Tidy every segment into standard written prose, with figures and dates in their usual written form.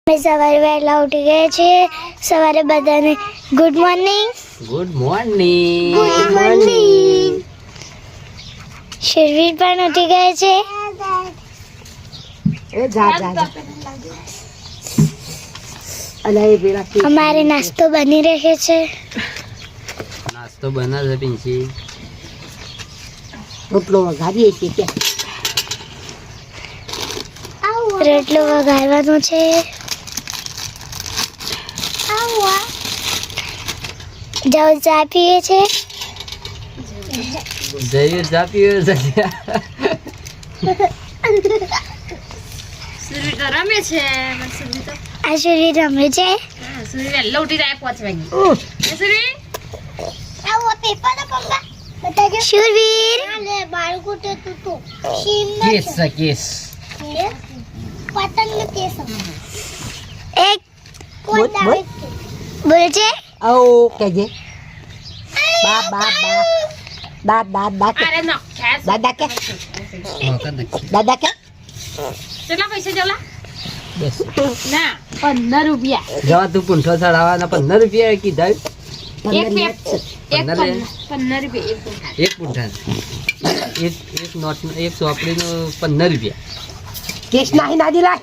मैं सवारे वहेला उठी गए छे। सवारे बधाने good morning. Good morning. Good morning. शिरवीर पण उठी गए छे। ए जा जा जा अले बेरा के हमारे नाश्तो बनी रहे छे। नास्तो बना છે પિંકી રોટલો વઘારીએ છીએ કે રોટલો વઘારવાનો છે। જાઓ ચા પીએ છે। જઈએ ચા પીવે છે। સુરવી તો રમે છે પણ સુરવી તો આ શરીર રમે છે। સુરવી વહેલો ઉઠી જાય 5 વાગે સુરવી આવો પેપર પપ્પા બતાજો શૂરવીર લે બાળકો તો તું કેસ છે કેસ પતંગ કેસ એક બોલ બોલ બોલ છે આવ કહેજે બા બા બા દાદા કે અરે નો ખેસ દાદા કે હા કર દે દાદા કે કેટલા પૈસા દેવલા બસ ના 15 રૂપિયા જવા તું પૂંઠો ચડાવવાના 15 રૂપિયા કીધા એક પેપ એક 15 15 રૂપિયા એક પૂંઠા એક નોટ એક ચોપડીનો 15 રૂપિયા કેસ નહીં ના દિલા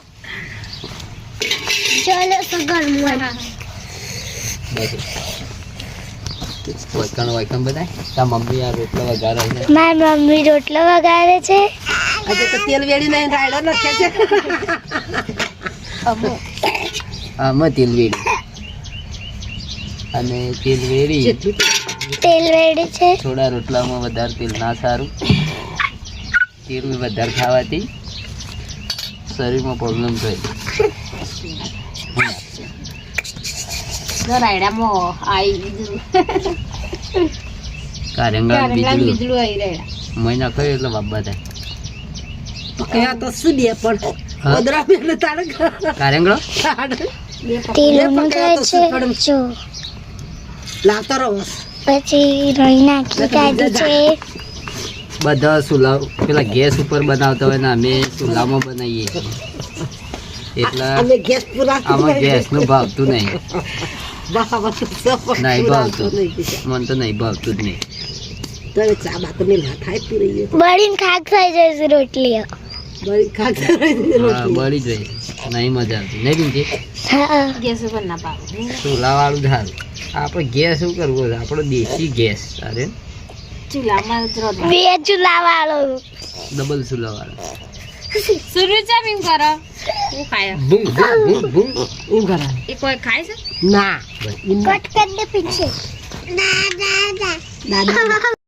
ચલો સગર મોય બસ વાયકણ બધાય તા મમ્મી આ રોટલા વઘારે છે મારી મમ્મી રોટલો વઘારે છે। આજે તો તેલ વેડી નહીં રાયડો નખે છે આમાં તેલ વેડી અને તેલ વેડી તેલ વેડી છે। થોડા રોટલામાં વધારે તેલ ના સારું તેલ વધારે ખાવાથી શરીરમાં પ્રોબ્લેમ થાય રાયડામાં આઈ બીજું કારેંગા બીજલું બીજું આઈ રાયડા મહિના ખાય એટલે બાબા થાય કયા તો શું દે પણ હા? ઓદરા મેલે તારે કારેંગળો તેલ મુકાય છે જો લાવતો રહો પછી રોઈ નાખી કાઢી છે। બધા સુલા પેલા ગેસ ઉપર બનાવતા હોય ને અમે ચૂલામાં બનાવીએ છીએ એટલે અમે ગેસ પૂરા આમાં ગેસનું ભાવતું નહીં બાબા તો નહીં ભાવતું મને તો નહીં ભાવતું જ નહીં તને ચા બાત મેલા થાય પૂરી બળીને ખાક થઈ જશે રોટલી। બળી ખાતા હા બળી જાય નહીં મજા આવતી નહીં બીજી હા ગેસ ઉપર ના પાડો ચૂલાવાળું ધાર આપણે ગેસ શું કરવું છે આપણો દેશી ગેસ અરે ચૂલામાં જ રોટલા બે ચૂલા વાળો ડબલ ચૂલાવાળો સુરવી ચા પીમ કરો હું ખાય બૂમ બૂમ બૂમ બૂમ હું કરા એ કોઈ ખાય છે ના કટ કરી દે પીછે દાદા દાદા